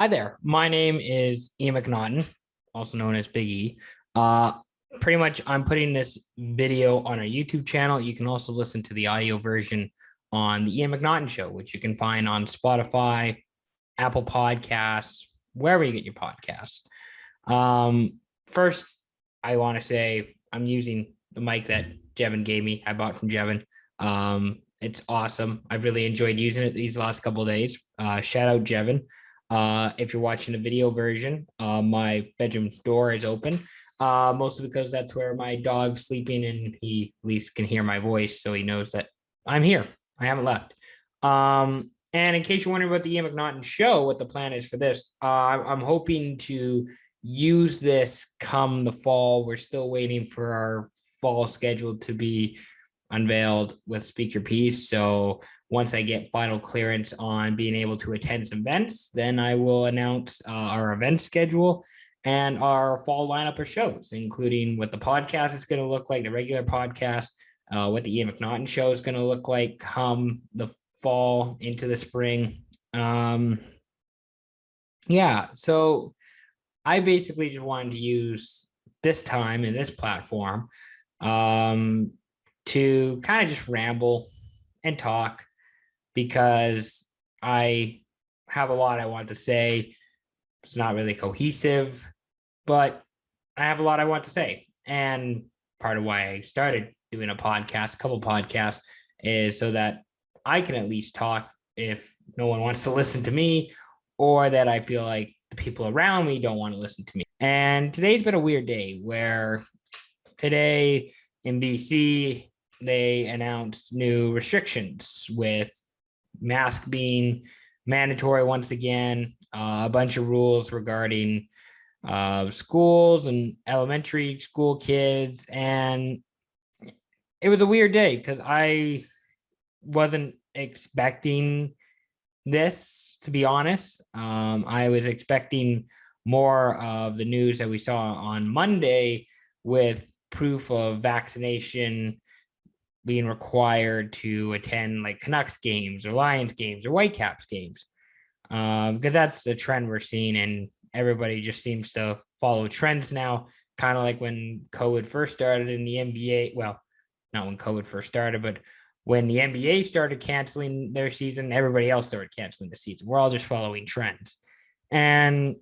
Hi there. My name is Ian McNaughton, also known as Big E. Uh, Pretty much, I'm putting this video on our YouTube channel. You can also listen to the audio version on the Ian McNaughton Show, which you can find on Spotify, Apple Podcasts, wherever you get your podcasts. First, I want to say I'm using the mic that Jevin gave me. I bought from Jevin. It's awesome. I've really enjoyed using it these last couple of days. Shout out Jevin. If you're watching the video version, my bedroom door is open, mostly because that's where my dog's sleeping and he at least can hear my voice. So he knows that I'm here. I haven't left. And in case you're wondering about the Ian McNaughton Show, what the plan is for this, I'm hoping to use this come the fall. We're still waiting for our fall schedule to be unveiled with Speak Your Piece. So once I get final clearance on being able to attend some events, then I will announce our event schedule and our fall lineup of shows, including what the podcast is going to look like, the regular podcast, what the Ian McNaughton Show is going to look like come the fall into the spring. So I basically just wanted to use this time in this platform to kind of just ramble and talk, because I have a lot I want to say. It's not really cohesive, but I have a lot I want to say. And part of why I started doing a couple podcasts, is so that I can at least talk if no one wants to listen to me, or that I feel like the people around me don't want to listen to me. And today's been a weird day where today in BC, they announced new restrictions with mask being mandatory once again, a bunch of rules regarding schools and elementary school kids. And it was a weird day because I wasn't expecting this, to be honest. I was expecting more of the news that we saw on Monday with proof of vaccination being required to attend like Canucks games or Lions games or Whitecaps games, because that's the trend we're seeing, and everybody just seems to follow trends now, kind of like when COVID first started in the NBA. Well, not when COVID first started, but when the NBA started canceling their season, everybody else started canceling the season. We're all just following trends. And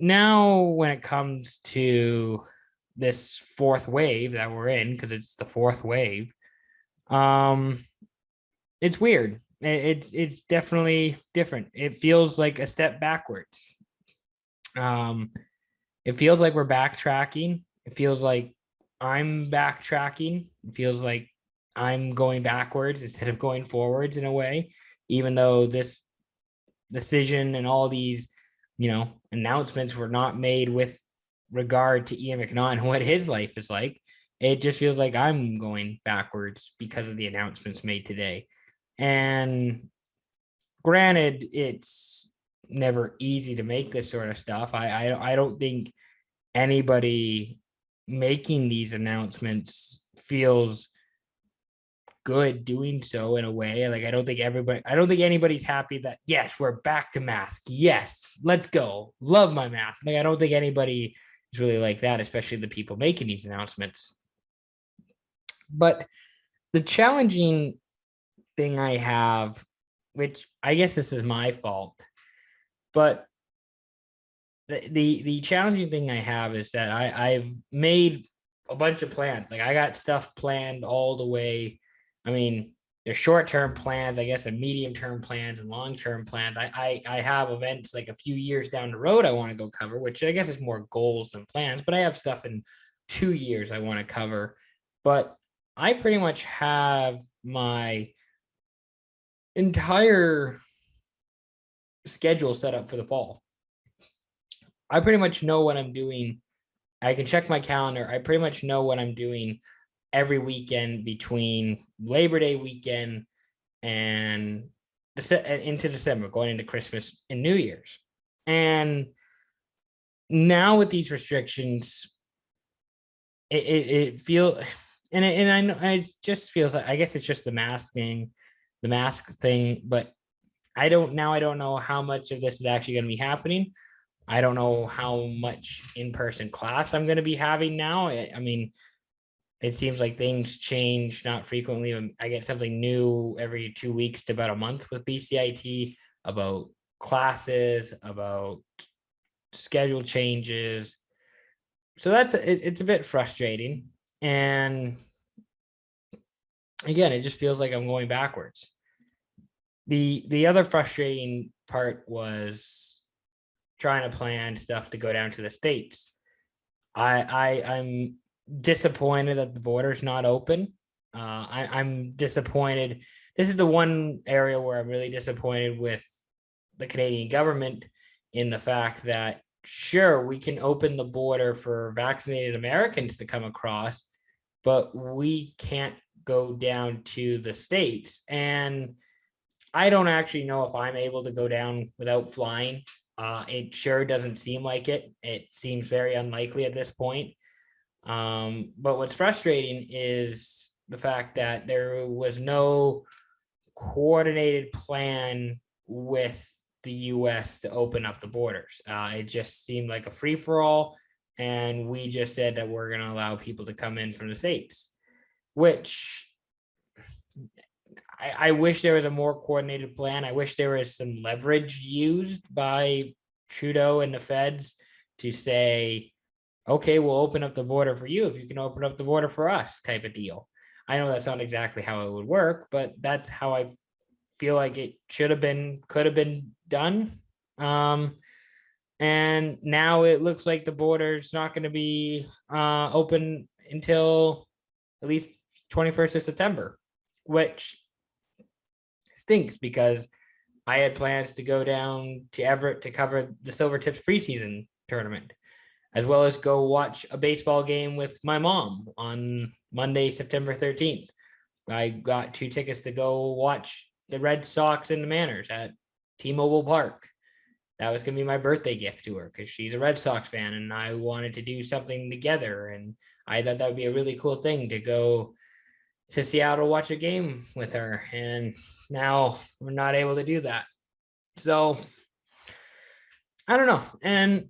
now when it comes to this fourth wave that we're in, because it's the fourth wave, it's weird. It's definitely different. It feels like a step backwards. It feels like we're backtracking. It feels like I'm backtracking. It feels like I'm going backwards instead of going forwards in a way, even though this decision and all these, announcements were not made with regard to Ian McNaughton and what his life is like. It just feels like I'm going backwards because of the announcements made today. And granted, it's never easy to make this sort of stuff. I don't think anybody making these announcements feels good doing so in a way. Like, I don't think anybody's happy that, yes, we're back to mask. Yes, let's go. Love my mask. Like, I don't think anybody is really like that, especially the people making these announcements. But the challenging thing I have, which I guess this is my fault, but the challenging thing I have is that I've made a bunch of plans. Like, I got stuff planned all the way. I mean, there's short-term plans, I guess, and medium-term plans and long-term plans. I have events like a few years down the road I want to go cover, which I guess is more goals than plans, but I have stuff in 2 years I want to cover. But I pretty much have my entire schedule set up for the fall. I pretty much know what I'm doing. I can check my calendar. I pretty much know what I'm doing every weekend between Labor Day weekend and into December, going into Christmas and New Year's. And now with these restrictions, it feels, and I know it just feels like, I guess it's just the mask thing, but I don't know how much of this is actually going to be happening. I don't know how much in-person class I'm going to be having now. I mean, it seems like things change not frequently. I get something new every 2 weeks to about a month with BCIT about classes, about schedule changes. So it's a bit frustrating. And again, it just feels like I'm going backwards. The other frustrating part was trying to plan stuff to go down to the States. I'm disappointed that the border's not open. I'm disappointed. This is the one area where I'm really disappointed with the Canadian government, in the fact that, sure, we can open the border for vaccinated Americans to come across, but we can't go down to the States. And I don't actually know if I'm able to go down without flying. It sure doesn't seem like it. It seems very unlikely at this point. But what's frustrating is the fact that there was no coordinated plan with the US to open up the borders. It just seemed like a free for all. And we just said that we're going to allow people to come in from the States, which I wish there was a more coordinated plan. I wish there was some leverage used by Trudeau and the feds to say, okay, we'll open up the border for you if you can open up the border for us, type of deal. I know that's not exactly how it would work, but that's how I feel like it should have been, could have been done. And now it looks like the border's not going to be open until at least 21st of September, which stinks because I had plans to go down to Everett to cover the Silvertips preseason tournament, as well as go watch a baseball game with my mom on Monday, September 13th. I got 2 tickets to go watch the Red Sox and the Mariners at T-Mobile Park. That was going to be my birthday gift to her because she's a Red Sox fan and I wanted to do something together. And I thought that would be a really cool thing to go to Seattle, watch a game with her. And now we're not able to do that. So I don't know. And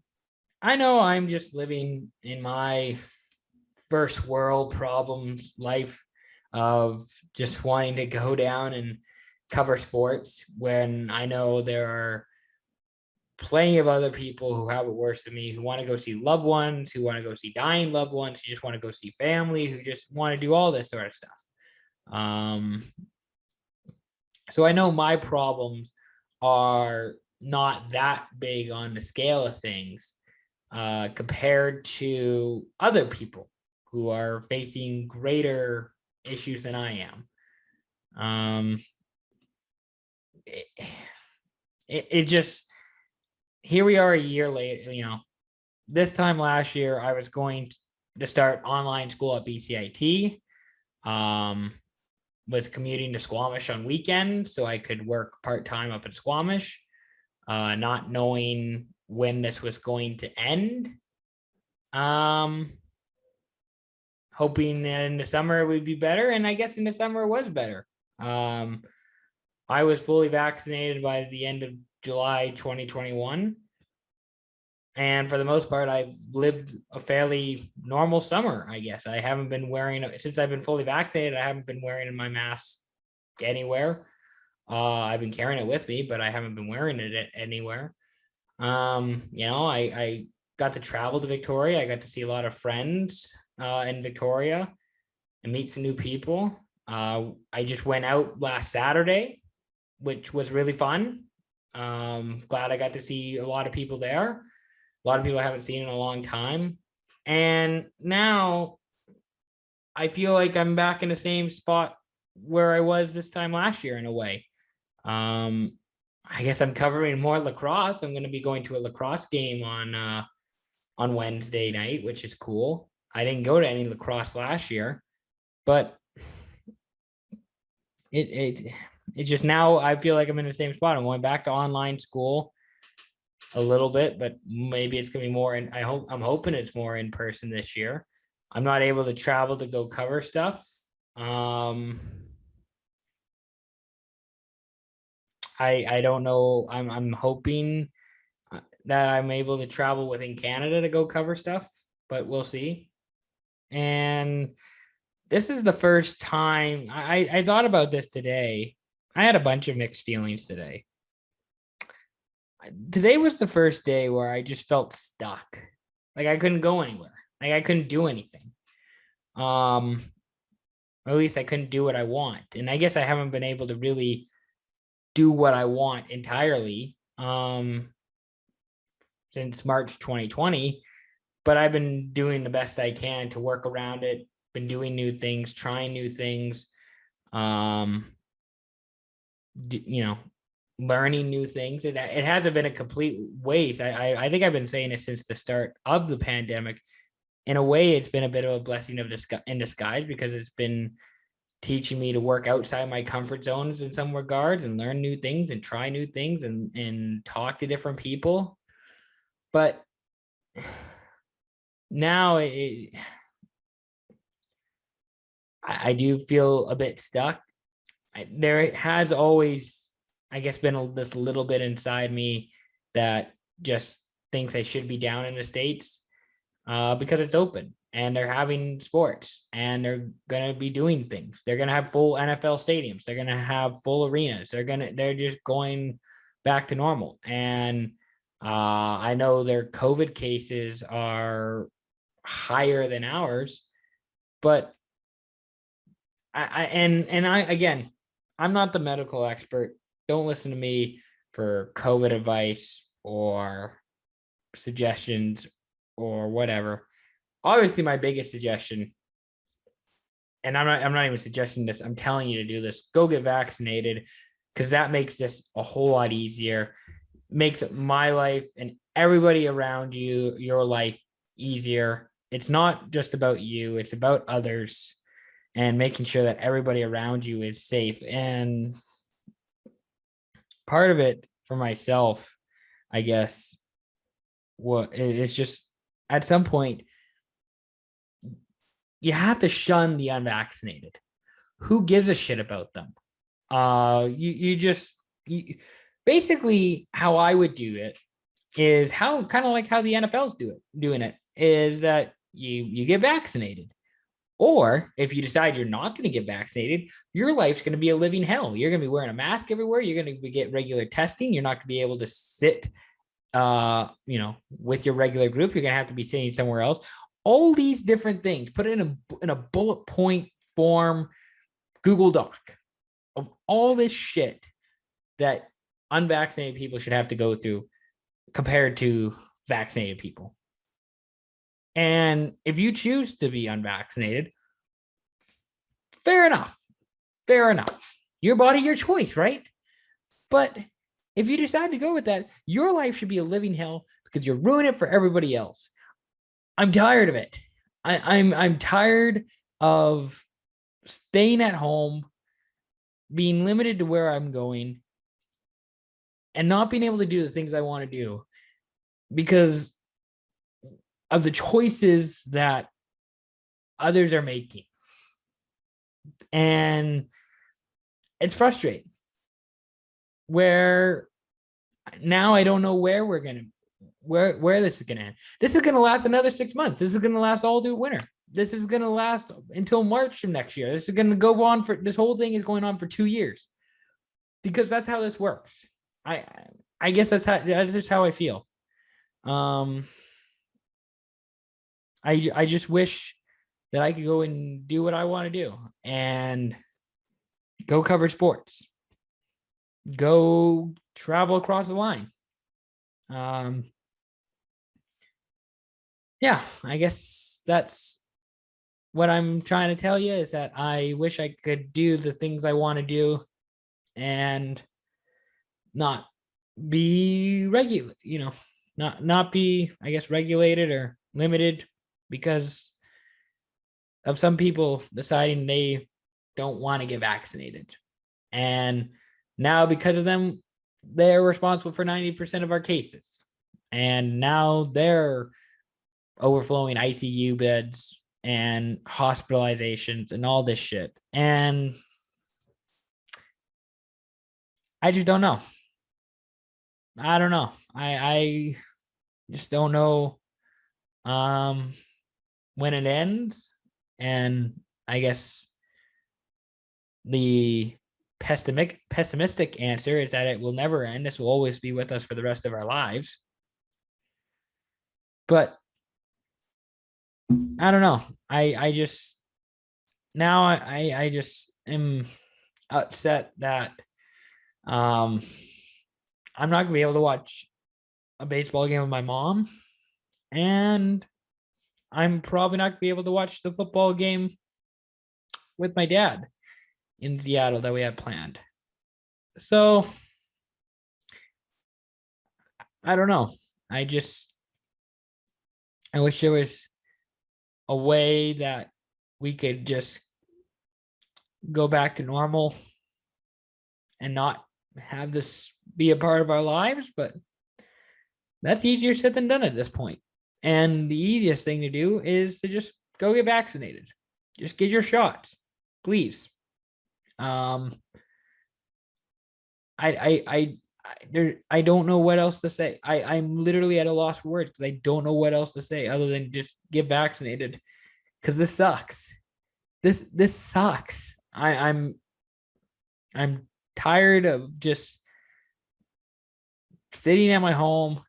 I know I'm just living in my first world problems life of just wanting to go down and cover sports when I know there are plenty of other people who have it worse than me, who want to go see loved ones, who want to go see dying loved ones, who just want to go see family, who just want to do all this sort of stuff. So I know my problems are not that big on the scale of things compared to other people who are facing greater issues than I am. It just, here we are a year later. This time last year I was going to start online school at BCIT. Was commuting to Squamish on weekends so I could work part-time up in Squamish, not knowing when this was going to end. Hoping that in the summer it would be better, and I guess in the summer it was better. I was fully vaccinated by the end of July 2021. And for the most part, I've lived a fairly normal summer, I guess. I haven't been wearing, since I've been fully vaccinated, I haven't been wearing my mask anywhere. I've been carrying it with me, but I haven't been wearing it anywhere. I got to travel to Victoria. I got to see a lot of friends in Victoria and meet some new people. I just went out last Saturday, which was really fun. Glad I got to see a lot of people there. A lot of people I haven't seen in a long time. And now I feel like I'm back in the same spot where I was this time last year in a way. I guess I'm covering more lacrosse. I'm going to be going to a lacrosse game on Wednesday night, which is cool. I didn't go to any lacrosse last year, but it just, now I feel like I'm in the same spot. I'm going back to online school a little bit, but maybe it's gonna be more, and I'm hoping it's more in person this year. I'm not able to travel to go cover stuff. I don't know. I'm hoping that I'm able to travel within Canada to go cover stuff, but we'll see. And this is the first time I thought about this today. I had a bunch of mixed feelings today. Today was the first day where I just felt stuck. Like I couldn't go anywhere. Like I couldn't do anything. Or at least I couldn't do what I want. And I guess I haven't been able to really do what I want entirely since March 2020, but I've been doing the best I can to work around it, been doing new things, trying new things, you know, learning new things. It hasn't been a complete waste. I think I've been saying it since the start of the pandemic. In a way, it's been a bit of a blessing in disguise because it's been teaching me to work outside my comfort zones in some regards and learn new things and try new things and talk to different people. But now I do feel a bit stuck. There has always, I guess, been this little bit inside me that just thinks I should be down in the States because it's open and they're having sports and they're going to be doing things. They're going to have full NFL stadiums. They're going to have full arenas. They're just going back to normal. And I know their COVID cases are higher than ours, but again, I'm not the medical expert. Don't listen to me for COVID advice or suggestions or whatever. Obviously, my biggest suggestion, and I'm not even suggesting this, I'm telling you to do this, go get vaccinated, because that makes this a whole lot easier, makes my life and everybody around you, your life, easier. It's not just about you, it's about others and making sure that everybody around you is safe. And part of it for myself, I guess, it's just at some point you have to shun the unvaccinated. Who gives a shit about them? Basically how I would do it is how kind of like how the NFL's doing it is that you get vaccinated. Or if you decide you're not going to get vaccinated, your life's going to be a living hell. You're going to be wearing a mask everywhere. You're going to get regular testing. You're not going to be able to sit, with your regular group. You're going to have to be sitting somewhere else. All these different things, put it in a bullet point form, Google Doc of all this shit that unvaccinated people should have to go through compared to vaccinated people. And if you choose to be unvaccinated, fair enough. Your body, your choice, right? But if you decide to go with that, your life should be a living hell because you're ruining it for everybody else. I'm tired of it. I'm tired of staying at home, being limited to where I'm going, and not being able to do the things I want to do because of the choices that others are making. And it's frustrating. Where now I don't know where this is gonna end. This is gonna last another 6 months. This is gonna last all through winter. This is gonna last until March of next year. This is gonna go on for this whole thing is going on for 2 years. Because that's how this works. I guess that's just how I feel. I just wish that I could go and do what I want to do and go cover sports, go travel across the line. Yeah, I guess that's what I'm trying to tell you is that I wish I could do the things I want to do and not be not be, I guess, regulated or limited because of some people deciding they don't want to get vaccinated. And now because of them, they're responsible for 90% of our cases. And now they're overflowing ICU beds and hospitalizations and all this shit. And I just don't know. I don't know. I just don't know um when it ends. And I guess the pessimistic answer is that it will never end. This will always be with us for the rest of our lives. But I don't know. I just now I just am upset that um I'm not gonna be able to watch a baseball game with my mom, and I'm probably not gonna be able to watch the football game with my dad in Seattle that we had planned. So I don't know. I wish there was a way that we could just go back to normal and not have this be a part of our lives, but that's easier said than done at this point. And the easiest thing to do is to just go get vaccinated. Just get your shots, please. I I don't know what else to say. I'm literally at a loss for words because I don't know what else to say other than just get vaccinated, because this sucks. This sucks. I'm tired of just sitting at my home,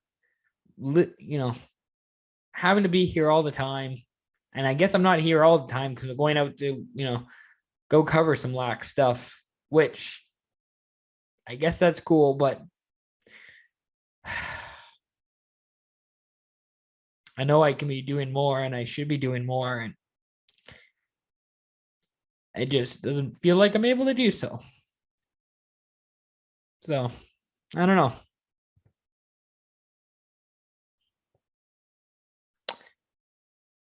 having to be here all the time. And I guess I'm not here all the time because we're going out to, go cover some lax stuff, which I guess that's cool, but I know I can be doing more and I should be doing more. And it just doesn't feel like I'm able to do so. So I don't know.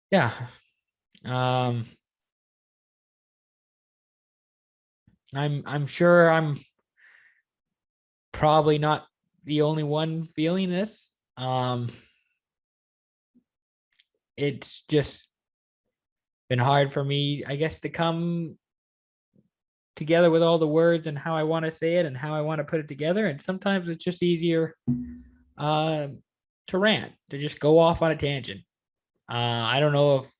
Yeah. I'm sure I'm probably not the only one feeling this. It's just been hard for me, I guess, to come together with all the words and how I want to say it and how I want to put it together. And sometimes it's just easier to rant, to just go off on a tangent. I don't know if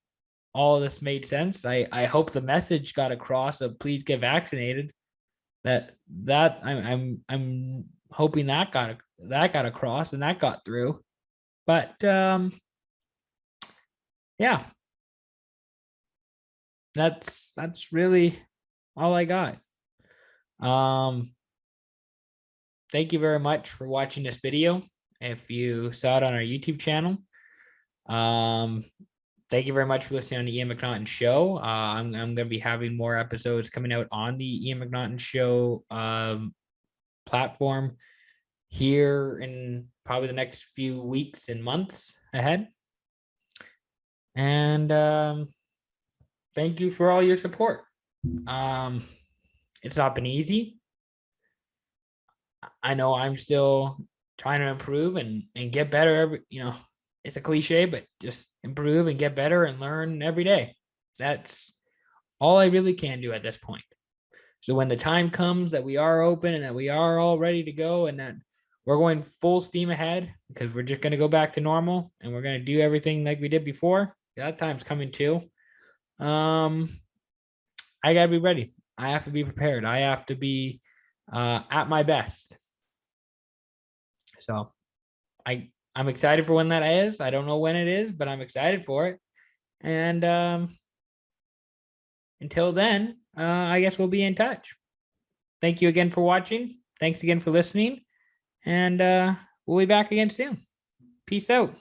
all of this made sense. I hope the message got across of please get vaccinated. I'm hoping that got across and that got through. But yeah, that's really all I got. Thank you very much for watching this video. If you saw it on our YouTube channel, thank you very much for listening on the Ian McNaughton Show. I'm going to be having more episodes coming out on the Ian McNaughton Show platform here in probably the next few weeks and months ahead. And thank you for all your support. It's not been easy. I know I'm still trying to improve and get better it's a cliche, but just improve and get better and learn every day. That's all I really can do at this point. So when the time comes that we are open and that we are all ready to go and that we're going full steam ahead because we're just going to go back to normal and we're going to do everything like we did before, that time's coming too. I got to be ready. I have to be prepared. I have to be at my best. So I'm excited for when that is. I don't know when it is, but I'm excited for it. And until then, I guess we'll be in touch. Thank you again for watching. Thanks again for listening. And we'll be back again soon. Peace out.